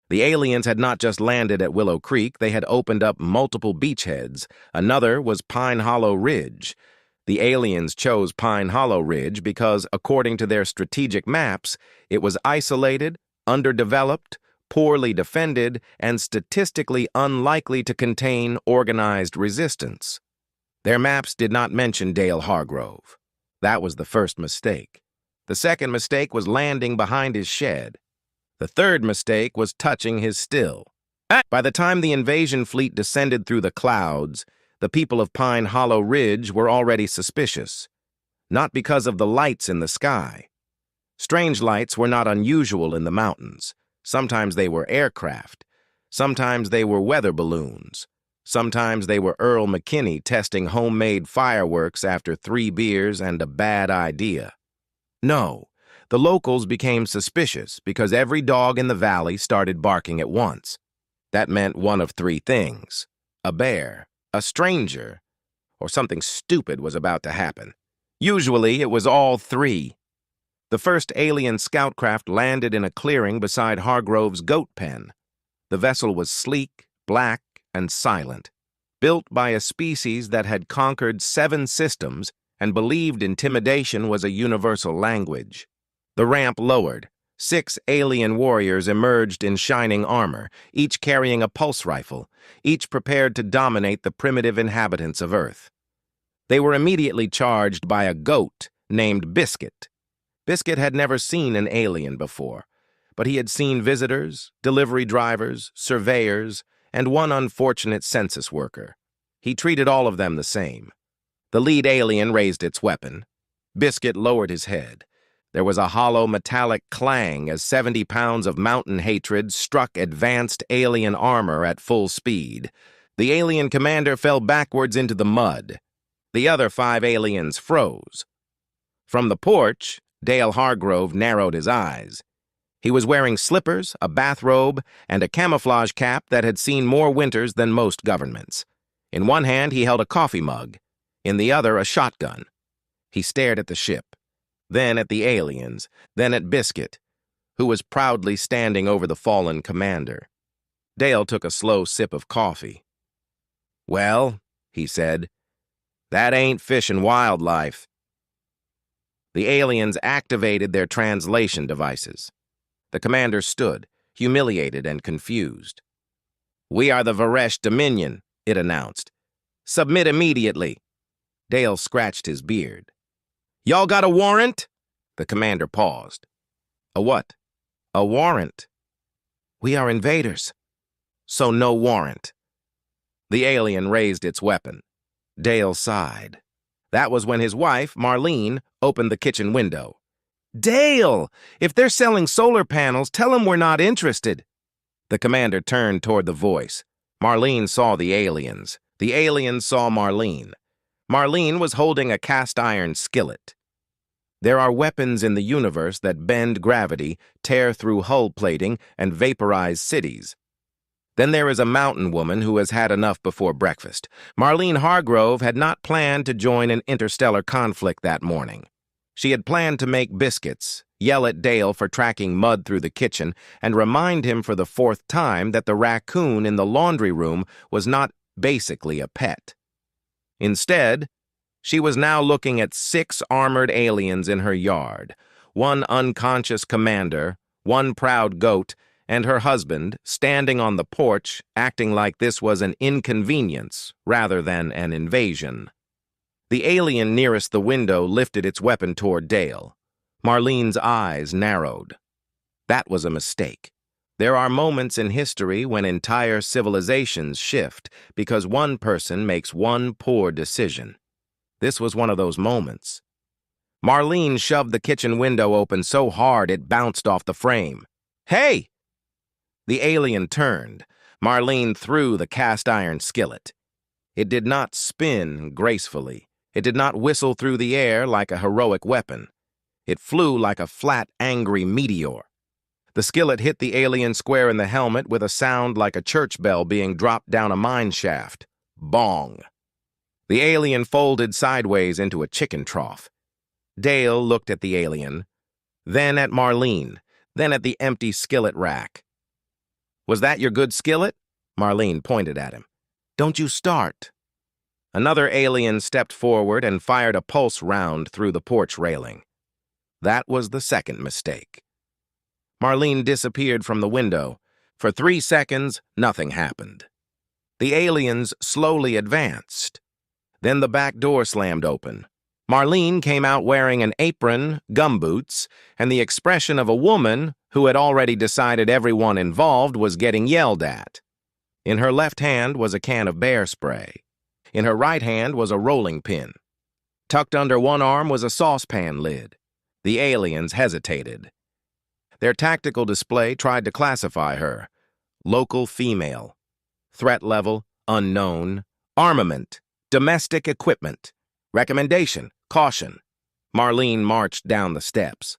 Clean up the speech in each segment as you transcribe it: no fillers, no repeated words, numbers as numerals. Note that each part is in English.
The aliens had not just landed at Willow Creek, they had opened up multiple beachheads. Another was Pine Hollow Ridge. The aliens chose Pine Hollow Ridge because, according to their strategic maps, it was isolated, underdeveloped, poorly defended, and statistically unlikely to contain organized resistance. Their maps did not mention Dale Hargrove. That was the first mistake. The second mistake was landing behind his shed. The third mistake was touching his still. By the time the invasion fleet descended through the clouds, the people of Pine Hollow Ridge were already suspicious. Not because of the lights in the sky. Strange lights were not unusual in the mountains. Sometimes they were aircraft. Sometimes they were weather balloons. Sometimes they were Earl McKinney testing homemade fireworks after 3 beers and a bad idea. No, the locals became suspicious because every dog in the valley started barking at once. That meant one of 3 things: a bear, a stranger, or something stupid was about to happen. Usually, it was all 3. The first alien scout craft landed in a clearing beside Hargrove's goat pen. The vessel was sleek, black, and silent, built by a species that had conquered 7 systems and believed intimidation was a universal language. The ramp lowered. 6 alien warriors emerged in shining armor, each carrying a pulse rifle, each prepared to dominate the primitive inhabitants of Earth. They were immediately charged by a goat named Biscuit. Biscuit had never seen an alien before, but he had seen visitors, delivery drivers, surveyors, and one unfortunate census worker. He treated all of them the same. The lead alien raised its weapon. Biscuit lowered his head. There was a hollow metallic clang as 70 pounds of mountain hatred struck advanced alien armor at full speed. The alien commander fell backwards into the mud. The other 5 aliens froze. From the porch, Dale Hargrove narrowed his eyes. He was wearing slippers, a bathrobe, and a camouflage cap that had seen more winters than most governments. In one hand, he held a coffee mug. In the other, a shotgun. He stared at the ship, then at the aliens, then at Biscuit, who was proudly standing over the fallen commander. Dale took a slow sip of coffee. "Well," he said, "that ain't fish and wildlife." The aliens activated their translation devices. The commander stood, humiliated and confused. "We are the Varesh Dominion," it announced. "Submit immediately." Dale scratched his beard. "Y'all got a warrant?" The commander paused. "A what?" "A warrant." "We are invaders." "So no warrant." The alien raised its weapon. Dale sighed. That was when his wife, Marlene, opened the kitchen window. "Dale! If they're selling solar panels, tell them we're not interested." The commander turned toward the voice. Marlene saw the aliens. The aliens saw Marlene. Marlene was holding a cast-iron skillet. There are weapons in the universe that bend gravity, tear through hull plating, and vaporize cities. Then there is a mountain woman who has had enough before breakfast. Marlene Hargrove had not planned to join an interstellar conflict that morning. She had planned to make biscuits, yell at Dale for tracking mud through the kitchen, and remind him for the 4th time that the raccoon in the laundry room was not basically a pet. Instead, she was now looking at 6 armored aliens in her yard, 1 unconscious commander, 1 proud goat, and her husband standing on the porch, acting like this was an inconvenience rather than an invasion. The alien nearest the window lifted its weapon toward Dale. Marlene's eyes narrowed. That was a mistake. There are moments in history when entire civilizations shift because one person makes one poor decision. This was one of those moments. Marlene shoved the kitchen window open so hard it bounced off the frame. "Hey!" The alien turned. Marlene threw the cast-iron skillet. It did not spin gracefully. It did not whistle through the air like a heroic weapon. It flew like a flat, angry meteor. The skillet hit the alien square in the helmet with a sound like a church bell being dropped down a mine shaft. Bong. The alien folded sideways into a chicken trough. Dale looked at the alien, then at Marlene, then at the empty skillet rack. Was that your good skillet? Marlene pointed at him. Don't you start. Another alien stepped forward and fired a pulse round through the porch railing. That was the second mistake. Marlene disappeared from the window. For 3 seconds, nothing happened. The aliens slowly advanced. Then the back door slammed open. Marlene came out wearing an apron, gumboots, and the expression of a woman who had already decided everyone involved was getting yelled at. In her left hand was a can of bear spray. In her right hand was a rolling pin. Tucked under one arm was a saucepan lid. The aliens hesitated. Their tactical display tried to classify her. Local female. Threat level, unknown. Armament, domestic equipment. Recommendation, caution. Marlene marched down the steps.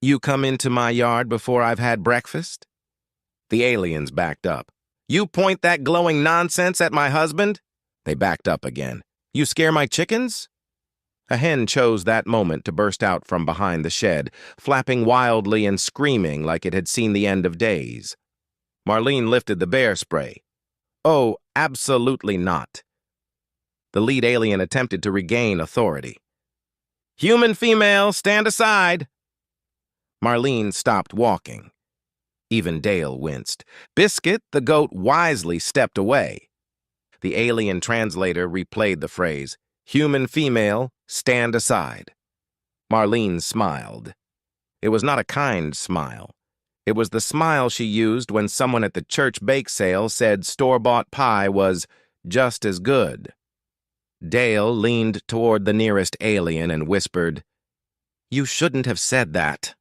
You come into my yard before I've had breakfast? The aliens backed up. You point that glowing nonsense at my husband? They backed up again. You scare my chickens? A hen chose that moment to burst out from behind the shed, flapping wildly and screaming like it had seen the end of days. Marlene lifted the bear spray. Oh, absolutely not. The lead alien attempted to regain authority. Human female, stand aside. Marlene stopped walking. Even Dale winced. Biscuit, the goat, wisely stepped away. The alien translator replayed the phrase, human female, stand aside. Marlene smiled. It was not a kind smile. It was the smile she used when someone at the church bake sale said store-bought pie was just as good. Dale leaned toward the nearest alien and whispered, You shouldn't have said that.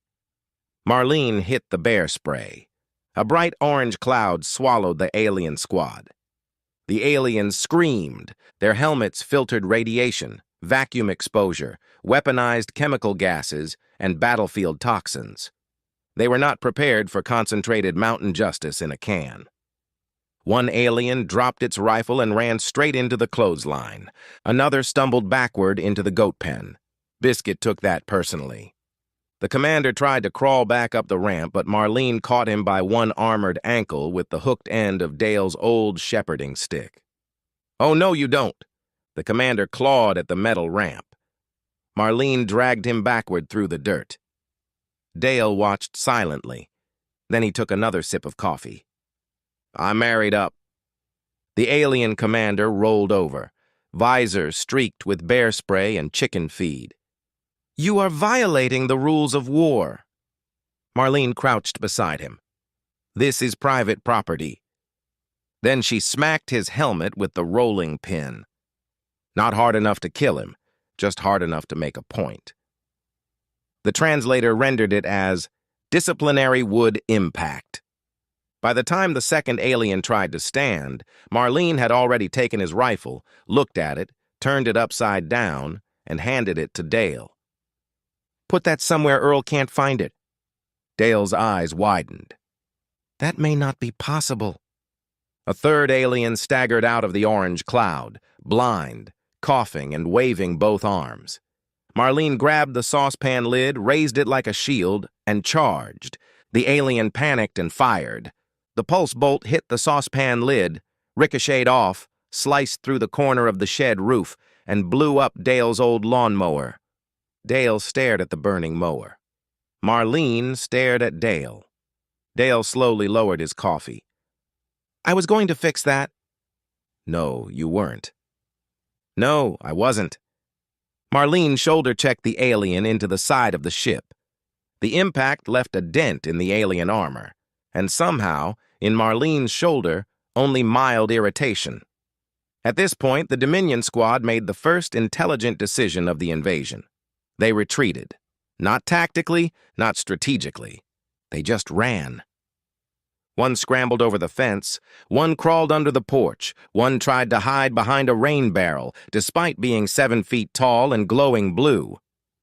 Marlene hit the bear spray. A bright orange cloud swallowed the alien squad. The aliens screamed. Their helmets filtered radiation, vacuum exposure, weaponized chemical gases, and battlefield toxins. They were not prepared for concentrated mountain justice in a can. One alien dropped its rifle and ran straight into the clothesline. Another stumbled backward into the goat pen. Biscuit took that personally. The commander tried to crawl back up the ramp, but Marlene caught him by one armored ankle with the hooked end of Dale's old shepherding stick. Oh, no, you don't. The commander clawed at the metal ramp. Marlene dragged him backward through the dirt. Dale watched silently. Then he took another sip of coffee. I married up. The alien commander rolled over, visor streaked with bear spray and chicken feed. You are violating the rules of war. Marlene crouched beside him. This is private property. Then she smacked his helmet with the rolling pin. Not hard enough to kill him, just hard enough to make a point. The translator rendered it as disciplinary wood impact. By the time the second alien tried to stand, Marlene had already taken his rifle, looked at it, turned it upside down, and handed it to Dale. Put that somewhere Earl can't find it. Dale's eyes widened. That may not be possible. A third alien staggered out of the orange cloud, blind, coughing and waving both arms. Marlene grabbed the saucepan lid, raised it like a shield, and charged. The alien panicked and fired. The pulse bolt hit the saucepan lid, ricocheted off, sliced through the corner of the shed roof, and blew up Dale's old lawnmower. Dale stared at the burning mower. Marlene stared at Dale. Dale slowly lowered his coffee. I was going to fix that. No, you weren't. No, I wasn't. Marlene shoulder-checked the alien into the side of the ship. The impact left a dent in the alien armor, and somehow, in Marlene's shoulder, only mild irritation. At this point, the Dominion squad made the first intelligent decision of the invasion. They retreated. Not tactically, not strategically. They just ran. One scrambled over the fence, one crawled under the porch, one tried to hide behind a rain barrel, despite being 7 feet tall and glowing blue.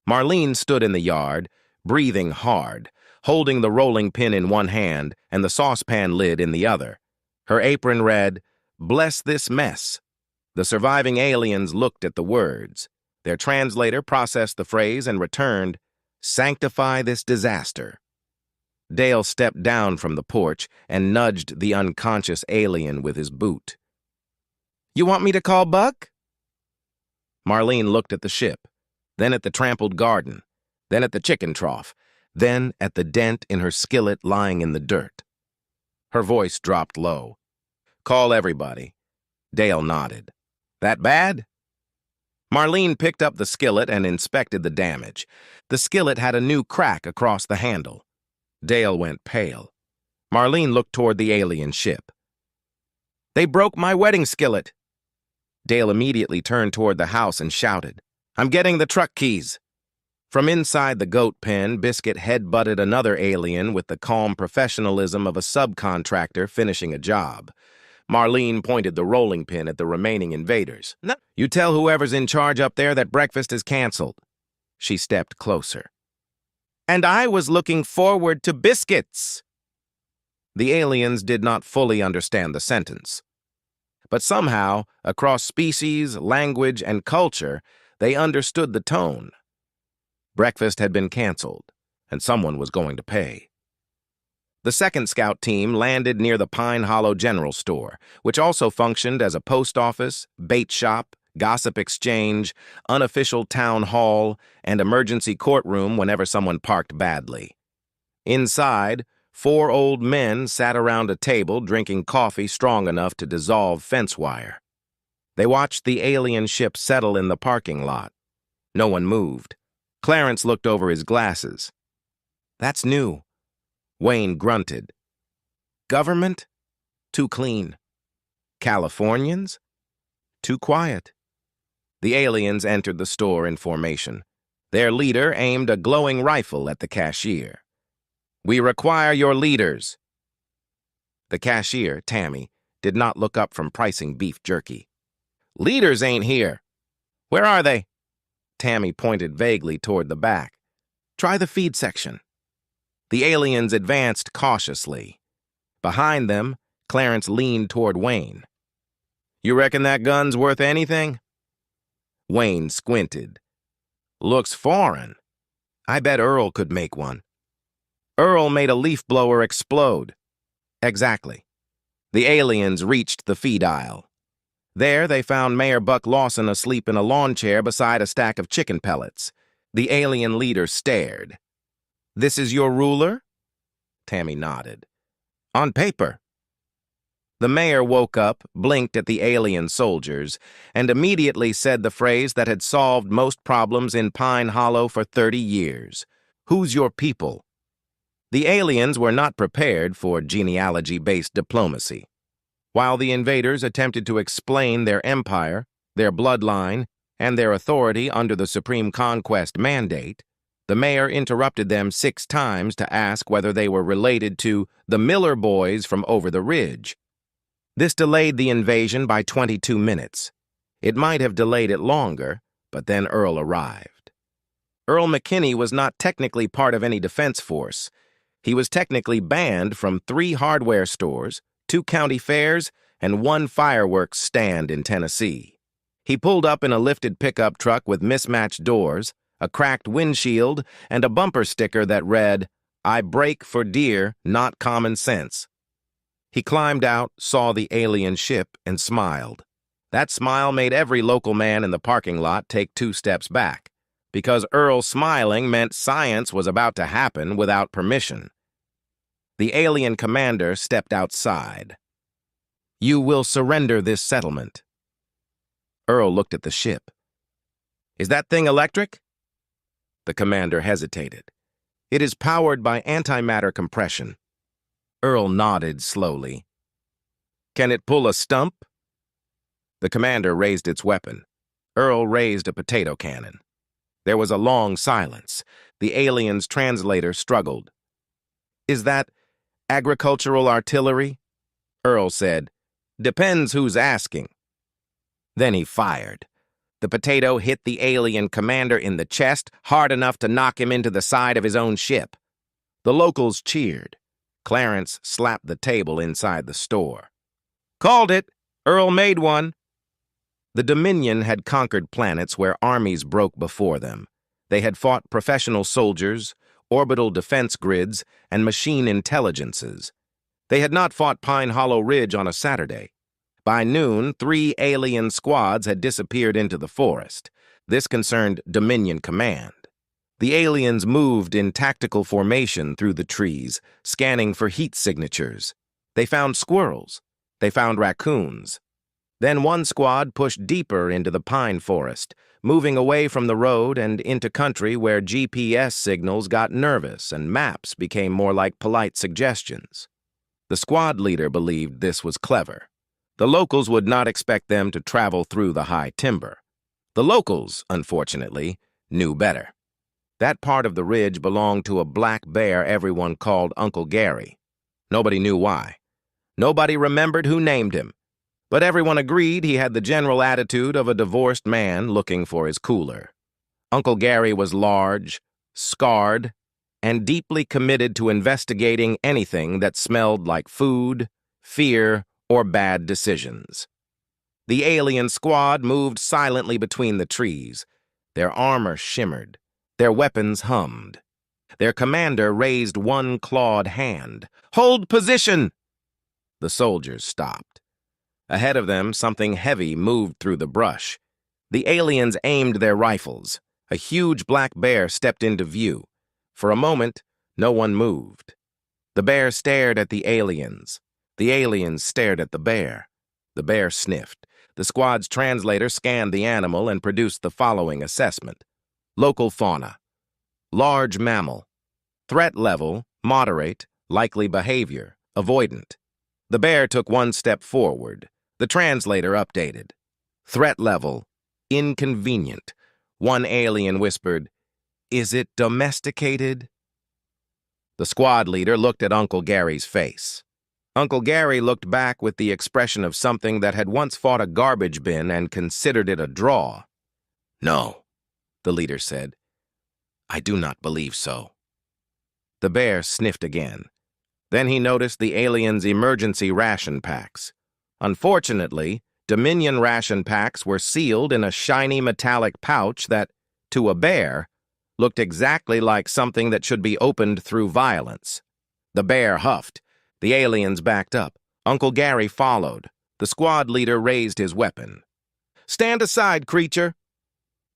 Marlene stood in the yard, breathing hard, holding the rolling pin in one hand and the saucepan lid in the other. Her apron read, Bless this mess. The surviving aliens looked at the words. Their translator processed the phrase and returned, Sanctify this disaster. Dale stepped down from the porch and nudged the unconscious alien with his boot. "You want me to call Buck?" Marlene looked at the ship, then at the trampled garden, then at the chicken trough, then at the dent in her skillet lying in the dirt. Her voice dropped low. "Call everybody." Dale nodded. "That bad?" Marlene picked up the skillet and inspected the damage. The skillet had a new crack across the handle. Dale went pale. Marlene looked toward the alien ship. "They broke my wedding skillet." Dale immediately turned toward the house and shouted, "I'm getting the truck keys." From inside the goat pen, Biscuit head-butted another alien with the calm professionalism of a subcontractor finishing a job. Marlene pointed the rolling pin at the remaining invaders. "No, you tell whoever's in charge up there that breakfast is canceled." She stepped closer. "And I was looking forward to biscuits." The aliens did not fully understand the sentence. But somehow, across species, language, and culture, they understood the tone. Breakfast had been canceled, and someone was going to pay. The second scout team landed near the Pine Hollow General Store, which also functioned as a post office, bait shop, gossip exchange, unofficial town hall, and emergency courtroom whenever someone parked badly. Inside, 4 old men sat around a table drinking coffee strong enough to dissolve fence wire. They watched the alien ship settle in the parking lot. No one moved. Clarence looked over his glasses. "That's new." Wayne grunted. "Government? Too clean. Californians? Too quiet." The aliens entered the store in formation. Their leader aimed a glowing rifle at the cashier. "We require your leaders." The cashier, Tammy, did not look up from pricing beef jerky. "Leaders ain't here." "Where are they?" Tammy pointed vaguely toward the back. "Try the feed section." The aliens advanced cautiously. Behind them, Clarence leaned toward Wayne. "You reckon that gun's worth anything?" Wayne squinted. "Looks foreign. I bet Earl could make one." Earl made a leaf blower explode. Exactly. The aliens reached the feed aisle. There they found Mayor Buck Lawson asleep in a lawn chair beside a stack of chicken pellets. The alien leader stared. "This is your ruler?" Tammy nodded. "On paper." The mayor woke up, blinked at the alien soldiers, and immediately said the phrase that had solved most problems in Pine Hollow for 30 years. "Who's your people?" The aliens were not prepared for genealogy-based diplomacy. While the invaders attempted to explain their empire, their bloodline, and their authority under the Supreme Conquest Mandate, the mayor interrupted them 6 times to ask whether they were related to the Miller boys from over the ridge. This delayed the invasion by 22 minutes. It might have delayed it longer, but then Earl arrived. Earl McKinney was not technically part of any defense force. He was technically banned from 3 hardware stores, 2 county fairs, and 1 fireworks stand in Tennessee. He pulled up in a lifted pickup truck with mismatched doors, a cracked windshield, and a bumper sticker that read, "I brake for deer, not common sense." He climbed out, saw the alien ship, and smiled. That smile made every local man in the parking lot take 2 steps back, because Earl smiling meant science was about to happen without permission. The alien commander stepped outside. "You will surrender this settlement." Earl looked at the ship. "Is that thing electric?" The commander hesitated. "It is powered by antimatter compression." Earl nodded slowly. "Can it pull a stump?" The commander raised its weapon. Earl raised a potato cannon. There was a long silence. The alien's translator struggled. "Is that agricultural artillery?" Earl said, "Depends who's asking." Then he fired. The potato hit the alien commander in the chest hard enough to knock him into the side of his own ship. The locals cheered. Clarence slapped the table inside the store. "Called it. Earl made one." The Dominion had conquered planets where armies broke before them. They had fought professional soldiers, orbital defense grids, and machine intelligences. They had not fought Pine Hollow Ridge on a Saturday. By noon, 3 alien squads had disappeared into the forest. This concerned Dominion Command. The aliens moved in tactical formation through the trees, scanning for heat signatures. They found squirrels. They found raccoons. Then one squad pushed deeper into the pine forest, moving away from the road and into country where GPS signals got nervous and maps became more like polite suggestions. The squad leader believed this was clever. The locals would not expect them to travel through the high timber. The locals, unfortunately, knew better. That part of the ridge belonged to a black bear everyone called Uncle Gary. Nobody knew why. Nobody remembered who named him. But everyone agreed he had the general attitude of a divorced man looking for his cooler. Uncle Gary was large, scarred, and deeply committed to investigating anything that smelled like food, fear, or bad decisions. The alien squad moved silently between the trees. Their armor shimmered. Their weapons hummed. Their commander raised one clawed hand. "Hold position!" The soldiers stopped. Ahead of them, something heavy moved through the brush. The aliens aimed their rifles. A huge black bear stepped into view. For a moment, no one moved. The bear stared at the aliens. The aliens stared at the bear. The bear sniffed. The squad's translator scanned the animal and produced the following assessment. Local fauna. Large mammal. Threat level, moderate, likely behavior, avoidant. The bear took one step forward. The translator updated. Threat level, inconvenient. One alien whispered, "Is it domesticated?" The squad leader looked at Uncle Gary's face. Uncle Gary looked back with the expression of something that had once fought a garbage bin and considered it a draw. "No," the leader said. "I do not believe so." The bear sniffed again. Then he noticed the aliens' emergency ration packs. Unfortunately, Dominion ration packs were sealed in a shiny metallic pouch that, to a bear, looked exactly like something that should be opened through violence. The bear huffed. The aliens backed up. Uncle Gary followed. The squad leader raised his weapon. "Stand aside, creature!"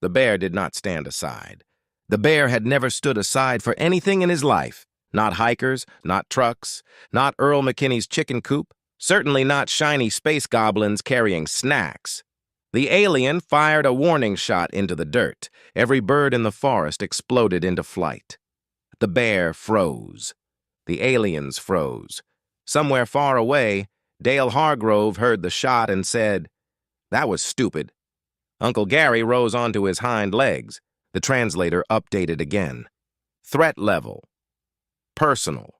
The bear did not stand aside. The bear had never stood aside for anything in his life. Not hikers, not trucks, not Earl McKinney's chicken coop, certainly not shiny space goblins carrying snacks. The alien fired a warning shot into the dirt. Every bird in the forest exploded into flight. The bear froze. The aliens froze. Somewhere far away, Dale Hargrove heard the shot and said, "That was stupid." Uncle Gary rose onto his hind legs. The translator updated again. Threat level. Personal.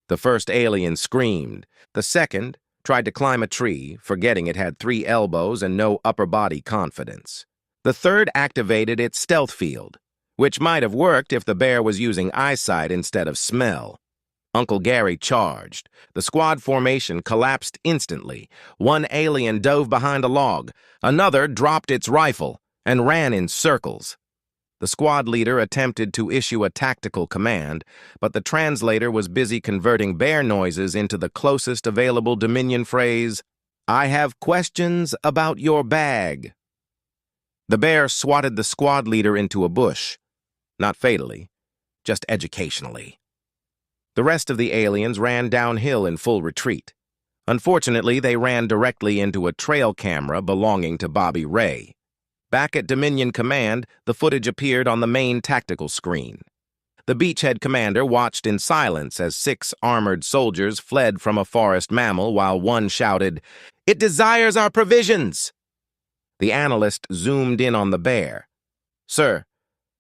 The first alien screamed. The second tried to climb a tree, forgetting it had 3 elbows and no upper body confidence. The third activated its stealth field, which might have worked if the bear was using eyesight instead of smell. Uncle Gary charged. The squad formation collapsed instantly. One alien dove behind a log. Another dropped its rifle and ran in circles. The squad leader attempted to issue a tactical command, but the translator was busy converting bear noises into the closest available Dominion phrase, "I have questions about your bag." The bear swatted the squad leader into a bush. Not fatally, just educationally. The rest of the aliens ran downhill in full retreat. Unfortunately, they ran directly into a trail camera belonging to Bobby Ray. Back at Dominion Command, the footage appeared on the main tactical screen. The beachhead commander watched in silence as 6 armored soldiers fled from a forest mammal while one shouted, "It desires our provisions!" The analyst zoomed in on the bear. "Sir,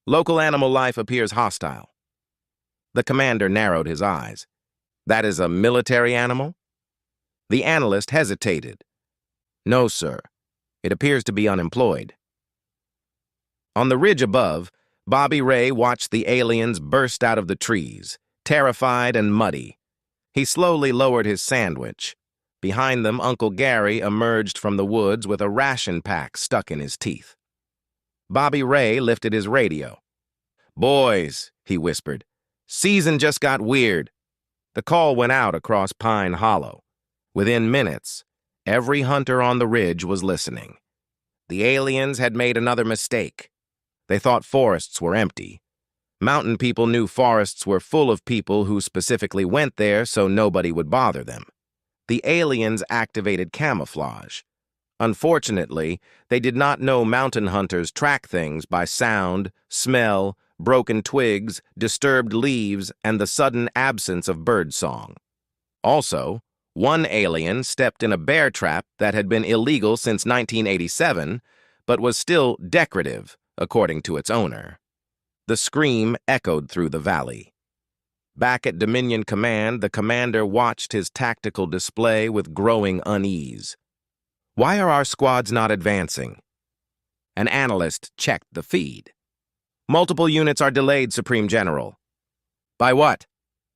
local animal life appears hostile." The commander narrowed his eyes. "That is a military animal?" The analyst hesitated. "No, sir. It appears to be unemployed." On the ridge above, Bobby Ray watched the aliens burst out of the trees, terrified and muddy. He slowly lowered his sandwich. Behind them, Uncle Gary emerged from the woods with a ration pack stuck in his teeth. Bobby Ray lifted his radio. "Boys," he whispered, Season just got weird. The call went out across Pine Hollow. Within minutes, every hunter on the ridge was listening. The aliens had made another mistake. They thought forests were empty. Mountain people knew forests were full of people who specifically went there so nobody would bother them. The aliens activated camouflage. Unfortunately, they did not know mountain hunters track things by sound, smell, broken twigs, disturbed leaves, and the sudden absence of birdsong. Also, one alien stepped in a bear trap that had been illegal since 1987, but was still decorative, according to its owner. The scream echoed through the valley. Back at Dominion Command, the commander watched his tactical display with growing unease. Why are our squads not advancing? An analyst checked the feed. Multiple units are delayed, Supreme General. By what?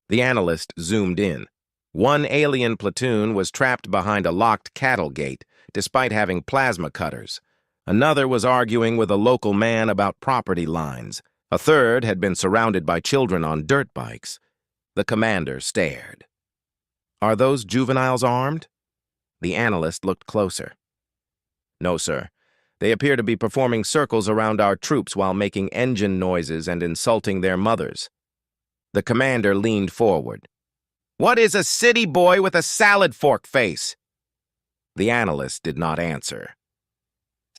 The analyst zoomed in. One alien platoon was trapped behind a locked cattle gate, despite having plasma cutters. Another was arguing with a local man about property lines. A third had been surrounded by children on dirt bikes. The commander stared. Are those juveniles armed? The analyst looked closer. No, sir. They appear to be performing circles around our troops while making engine noises and insulting their mothers. The commander leaned forward. What is a city boy with a salad fork face? The analyst did not answer.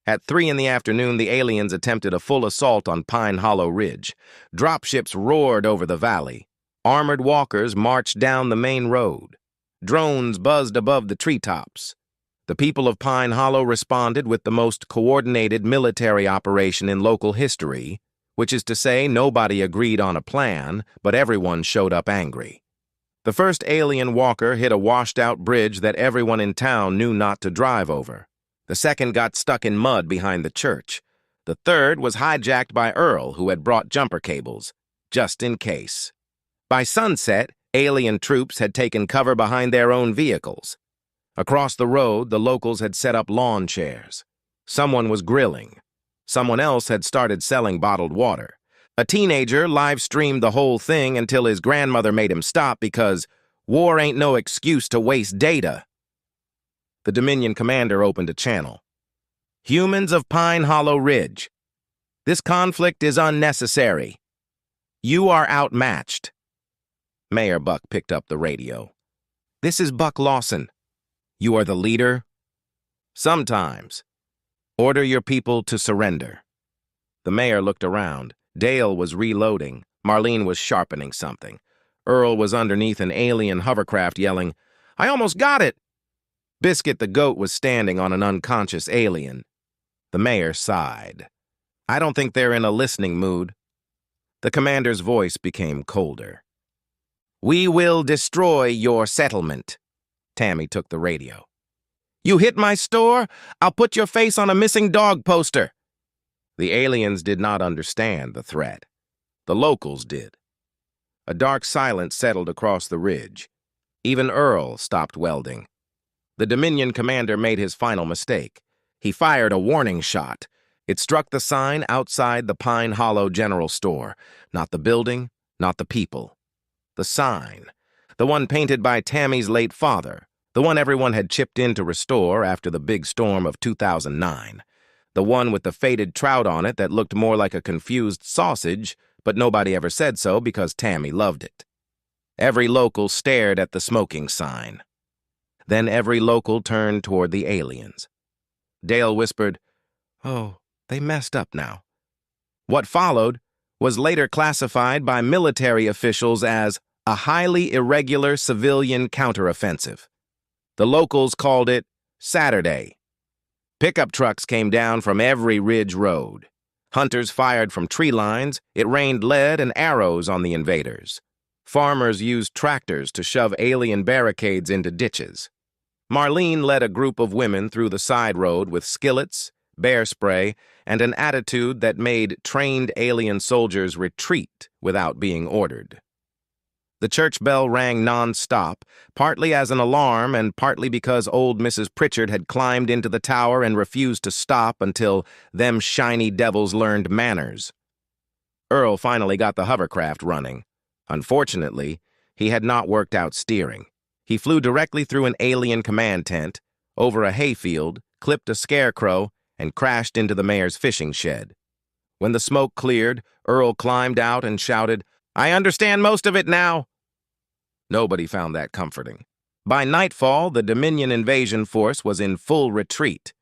At 3 in the afternoon, the aliens attempted a full assault on Pine Hollow Ridge. Dropships roared over the valley. Armored walkers marched down the main road. Drones buzzed above the treetops. The people of Pine Hollow responded with the most coordinated military operation in local history, which is to say nobody agreed on a plan, but everyone showed up angry. The first alien walker hit a washed-out bridge that everyone in town knew not to drive over. The second got stuck in mud behind the church. The third was hijacked by Earl, who had brought jumper cables, just in case. By sunset, alien troops had taken cover behind their own vehicles. Across the road, the locals had set up lawn chairs. Someone was grilling. Someone else had started selling bottled water. A teenager live-streamed the whole thing until his grandmother made him stop because war ain't no excuse to waste data. The Dominion commander opened a channel. Humans of Pine Hollow Ridge. This conflict is unnecessary. You are outmatched. Mayor Buck picked up the radio. This is Buck Lawson. You are the leader? Sometimes. Order your people to surrender. The mayor looked around. Dale was reloading. Marlene was sharpening something. Earl was underneath an alien hovercraft yelling, I almost got it! Biscuit the goat was standing on an unconscious alien. The mayor sighed. I don't think they're in a listening mood. The commander's voice became colder. We will destroy your settlement. Tammy took the radio. You hit my store? I'll put your face on a missing dog poster. The aliens did not understand the threat. The locals did. A dark silence settled across the ridge. Even Earl stopped welding. The Dominion commander made his final mistake. He fired a warning shot. It struck the sign outside the Pine Hollow General Store. Not the building, not the people. The sign. The one painted by Tammy's late father. The one everyone had chipped in to restore after the big storm of 2009. The one with the faded trout on it that looked more like a confused sausage, but nobody ever said so because Tammy loved it. Every local stared at the smoking sign. Then every local turned toward the aliens. Dale whispered, Oh, they messed up now. What followed was later classified by military officials as a highly irregular civilian counteroffensive. The locals called it Saturday. Pickup trucks came down from every ridge road. Hunters fired from tree lines. It rained lead and arrows on the invaders. Farmers used tractors to shove alien barricades into ditches. Marlene led a group of women through the side road with skillets, bear spray, and an attitude that made trained alien soldiers retreat without being ordered. The church bell rang non-stop, partly as an alarm and partly because old Mrs. Pritchard had climbed into the tower and refused to stop until them shiny devils learned manners. Earl finally got the hovercraft running. Unfortunately, he had not worked out steering. He flew directly through an alien command tent, over a hayfield, clipped a scarecrow, and crashed into the mayor's fishing shed. When the smoke cleared, Earl climbed out and shouted, "I understand most of it now!" Nobody found that comforting. By nightfall, the Dominion invasion force was in full retreat.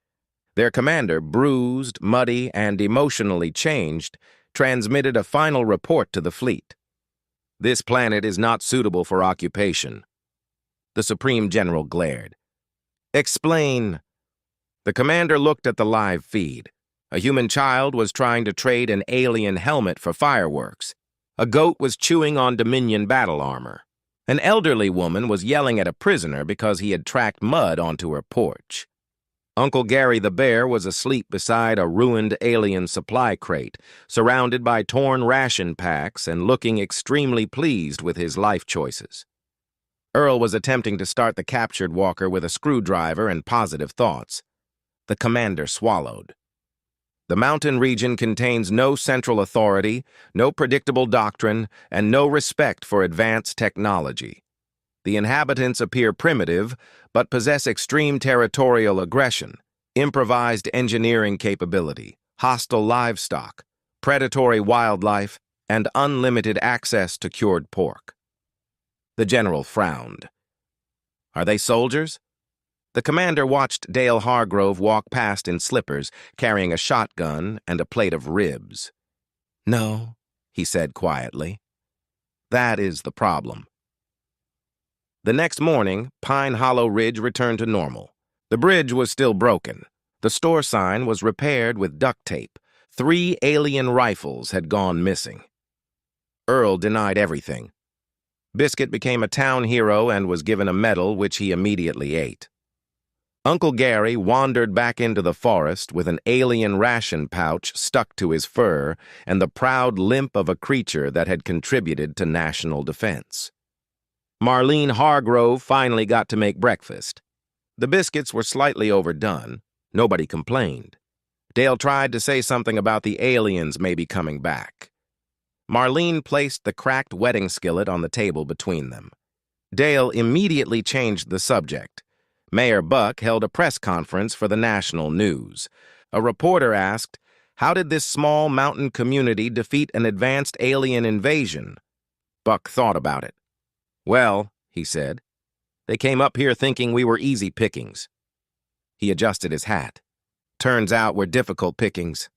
Their commander, bruised, muddy, and emotionally changed, transmitted a final report to the fleet. "This planet is not suitable for occupation." The Supreme General glared. "Explain." The commander looked at the live feed. A human child was trying to trade an alien helmet for fireworks. A goat was chewing on Dominion battle armor. An elderly woman was yelling at a prisoner because he had tracked mud onto her porch. Uncle Gary the bear was asleep beside a ruined alien supply crate, surrounded by torn ration packs and looking extremely pleased with his life choices. Earl was attempting to start the captured walker with a screwdriver and positive thoughts. The commander swallowed. The mountain region contains no central authority, no predictable doctrine, and no respect for advanced technology. The inhabitants appear primitive, but possess extreme territorial aggression, improvised engineering capability, hostile livestock, predatory wildlife, and unlimited access to cured pork. The general frowned. "Are they soldiers?" The commander watched Dale Hargrove walk past in slippers, carrying a shotgun and a plate of ribs. "No," he said quietly. "That is the problem." The next morning, Pine Hollow Ridge returned to normal. The bridge was still broken. The store sign was repaired with duct tape. 3 alien rifles had gone missing. Earl denied everything. Biscuit became a town hero and was given a medal, which he immediately ate. Uncle Gary wandered back into the forest with an alien ration pouch stuck to his fur and the proud limp of a creature that had contributed to national defense. Marlene Hargrove finally got to make breakfast. The biscuits were slightly overdone. Nobody complained. Dale tried to say something about the aliens maybe coming back. Marlene placed the cracked wedding skillet on the table between them. Dale immediately changed the subject. Mayor Buck held a press conference for the national news. A reporter asked, "How did this small mountain community defeat an advanced alien invasion?" Buck thought about it. "Well," he said, "they came up here thinking we were easy pickings." He adjusted his hat. "Turns out we're difficult pickings."